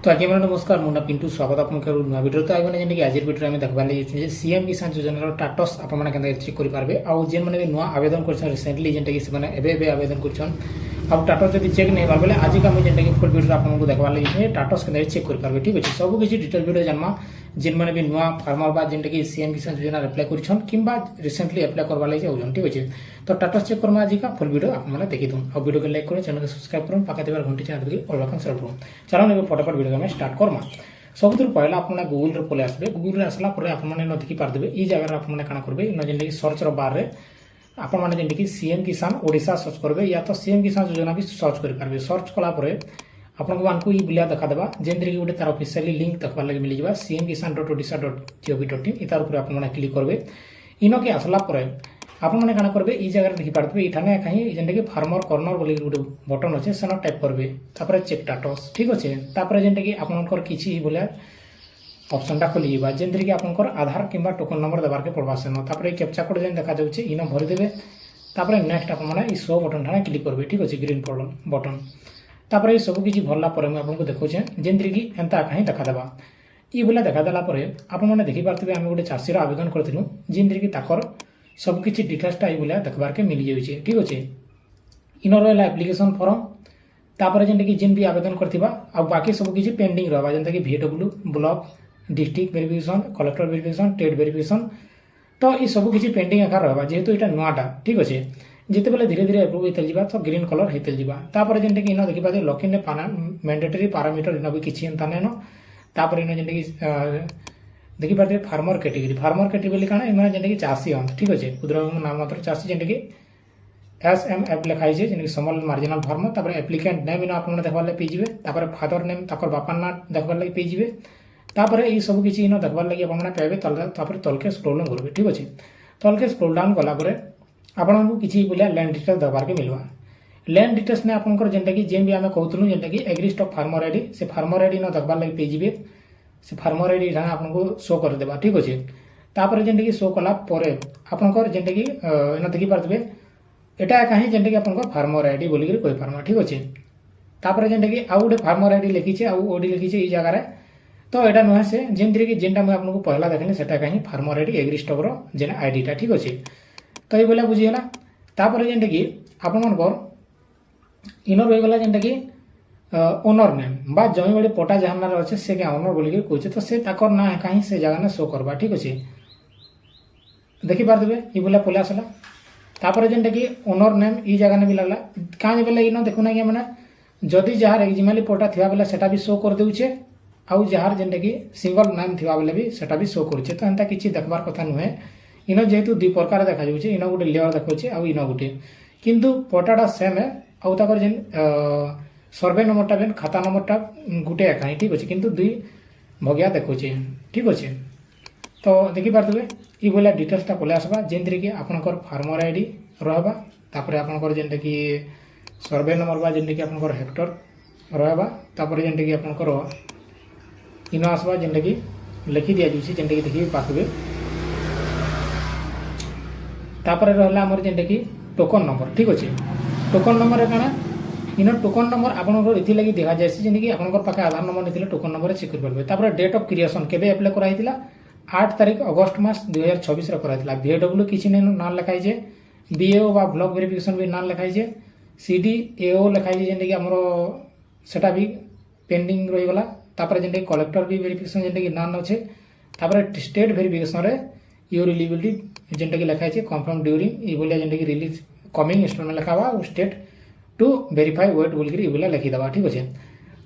तो आगे मैंने नमस्कार मुना पिंटू स्वागत आपको नुआ वीडियो तो आगे जेनकी आज वीडियो में देखा लगे सीएम किसान योजनार स्टाटस आपने चेक करेंगे आउ जेन मैंने नुआ आवेदन कर रिसेंटली जेनटा कि आवेदन कर स्टाटस जब चेक नहीं पारे आज का मुझे जेनटा फुल वीडियो आपको देखा लगे स्टाटस के चेक करेंगे ठीक अच्छे सब किसी डिटेल वीडियो जाना जेन मैंने भी नुआ फार्मर बा जेनटा कि सीएम किसान योजना एप्लाय कर रिसेंटली एप्लाय करवा लगे आउन ठीक अच्छे तो स्टाटस चेक करें आज का फुल वीडियो आपने देखी दूँ और वीडियो को लाइक करें चैनल को सब्सक्राइब करें पाखे देवर घंटी चैनल ऑल बटन सेलेक्ट करूँ चलो फटाफट वीडियो में स्टार्ट करमा सब पहला आपने गूगल रे पलि आसबे गूगल रे आसला परे आपने न देखि पारदेबे ई जगह आपने काना करबे न जेंटि सर्च रो बार रे आपण माने जेंटि कि सीएम किसान ओडिशा सर्च करबे या तो सीएम किसान योजना भी सर्च कर पारबे सर्च कला परे आपन को मानकु ई बुलिया देखा देबा जेंटि कि गोटे तार ऑफिशियली लिंक देखबा लागि मिलि जबा cmkisan.odisha.gov.in इ तार ऊपर आपण माने क्लिक करबे इनो के आसला परे आपण माने काना करबे ई जगह देखि पारबे इठाने कहीं जेंटि कि फार्मर कॉर्नर बोली गोटे बटन अछि सेना टाइप करबे तापर चेक स्टेटस ठीक अछि तापर जेंटि कि आपनकर किछि बोले ऑप्शनटा खोली जावा जेंतरि कि आपनकर आधार किंबा टोकन नंबर देबार के पड़वा सेन तापर कैप्चा कोड जेन देखा जाउछि इनो भरि देबे तापर नेक्स्ट आपन माने ई शो बटन ठाने क्लिक करबे ठीक अछि ग्रीन बटन तापर ई सब किछि भरला परे हम आपनको देखौछे जेंतरि कि एंता कहीं देखा देबा ई बोले देखा देला परे आपन माने देखि पारथिबे हम गोटे चाषीर आवेदन करथिलु जेंतरि कि ताकर सब किछि डिटेल्सटा ई बोले देखबार के मिल जाउछि ठीक अछि इनो रहला एप्लीकेशन फॉर्म तापर जेंतरि कि जिन भी आवेदन करथिबा आ बाकी सब किछि पेंडिंग रहबा जेंतरि कि VW block district verification collector verification state verification तो ये सब किसी पेंडिंग आकार रहा जेहेतु यहाँ नुआटा ठीक अच्छे जिते बेले धीरे धीरे एप्रूव होते जावा तो ग्रीन कलर होते जावा तापर जेंटा कि देखी पाते लॉक इन मैंडेटरी पैरामीटर इन भी किसी एंता नाइन तापर इन जेंटा कि देखी पाते फार्मर कैटेगरी काना इन जेंटा कि चाषी हन ठीक अच्छे क्षुद्र नाम मात्र चाषी जेंटा कि SMF लिखाई है जेंटा कि स्मॉल मार्जिनल फार्मर तापर एप्लिकेंट नेम इन आपन देखबार लगे पेजिबे तापर फादर नेम ताकर बापा ना देखबार लगे पेजिबे तापर ये सब किसी इन देखबार लगे आपने पाइबे तापर तलके स्क्रोल डाउन करबे ठीक अच्छे तलके स्क्रोल डाउन कला परे आपको किसी बोलिया लैंड डिटेल्स देबार के मिलवा लैंड डिटेल्स ने आपनकर जेंटा कि जेन भी आमे कहतलु जेंटा कि एग्री स्टॉक फार्मर आईडी से फार्मर आईडी न देखबार लगे पेजिबे से फार्मर आईडी ठाने आपनको शो कर देबा ठीक अच्छे तापर जेंटा कि शो कला परे आपनकर जेंटा कि इन देखि पारथबे एटा काहे जेंटा कि आपनकर फार्मर आईडी बोली के कोइ फार्मर ठीक अच्छे तापर जेंटा कि आउ गोटे फार्मर आईडी लिखिछे आउ ओडी लिखिछे ई जगह रे तो यहाँ नुहे से जेनथि कि जेनटा मुझे आपको पहला देखनी सेटा कहीं फार्मर आईडी एग्री स्टॉक जेन आईडीटा ठीक अच्छे तो ये बोला बुझीगला तापर जेनटा कि आपनकर इन रहीगला जेनटा कि ओनर नेम बा जमी बाड़ी पटा जहाँ अच्छे से क्या ओनर बोलिक कहे तो से ताकर ना कहीं से जगह शो करवा ठीक अच्छे देखी पारदे ये बोला पलि आसला तापर जेनटा कि ओनर नेम ई जगह भी लगला कहीं बोले इन देखुना कि मैंने जदि जार एक्जिमाली पटा थी बेले सेटा भी शो कर देउछे आउ जार जेनटा कि सिंगल नाम थिबा बेले भी सेटा भी शो करुचे तो एंता किछि देखबार कथा नुहे इन जेहेतु दुई प्रकार देखा जाउछे इन गोटे लेयर देखौछे आउ इन गोटे किंतु पटाटा सेम है आउ ताकर जेन सर्वे नंबरटा बेन खाता नंबरटा गोटे एकाई ठीक अच्छे किंतु दुई भगिया देखौछे ठीक अच्छे तो देखि पारथबे ई बोला डिटेल्सटा पले आसबा जेनथि कि आपनकर फार्मर आईडी रहबा तापर आपनकर जेनटा कि सर्वे नंबर बा जेनटा कि आपनकर हेक्टर रहबा तापर जेनटा कि आपनकर इन आसवा जेनटा कि लिखि दिया जाउछि जेनटा कि देखि पाथबे तापर रहला हमर जेनटा कि टोकन नंबर ठीक अछि टोकन नंबर काना इन टोकन नंबर आपनकर इथि लागि देखा जायछि जेनटा कि आपनकर पाखे आधार नंबर निथिले टोकन नंबर चेक कर परबे तापर डेट ऑफ क्रिएशन केबे अप्लाई करा हितिला 8 तारिख अगस्त मास 2026 रे करा हितिला VW किछि ने नाम लिखाइ जे BAO बा ब्लॉक वेरिफिकेशन भी नाम लिखाइ जे CDAO लिखाइ जे जेनटा कि हमरो सेटा भी पेंडिंग रहि गला तापर जेनटा कलेक्टर भी वेरिफिकेशन जेनटा कि नाम अच्छे तापर स्टेट वेरिफिकेशन रे योर एलिजिबिलिटी जेनटा कि लिखा है कंफर्म ड्यूरिंग ई बोलिया जेनटा कि रिलीज कमिंग इंस्टॉलमेंट लिखावा और स्टेट टू वेरीफाई वेट बोल के ई बोलिया लिखि दबा ठीक अच्छे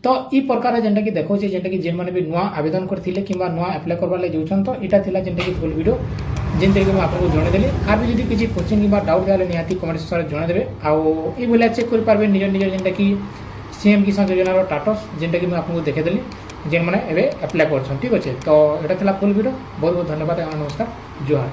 तो ई प्रकार जेनटा कि देखो जेनटा कि जेन माने भी नुआ आवेदन करथिले किबा नुआ अप्लाई करबा ले जोछन तो इटा थिला जेनटा कि फुल वीडियो जेन तरीके मैं आपको जणे देली आर भी जदी किछि क्वेश्चन किबा डाउट गाले निहाती कमेंट सेक्शन रे जणे देबे आ ई बोलिया चेक कर पारबे निज निज जेनटा कि सीएम किसान योजना स्टेटस जेनटा कि मैं आपको देखेदेली जेन मैंने एवं अप्लाई कर ठीक अच्छे तो यहाँ फुल वीडियो बहुत बहुत धन्यवाद नमस्कार जोहार।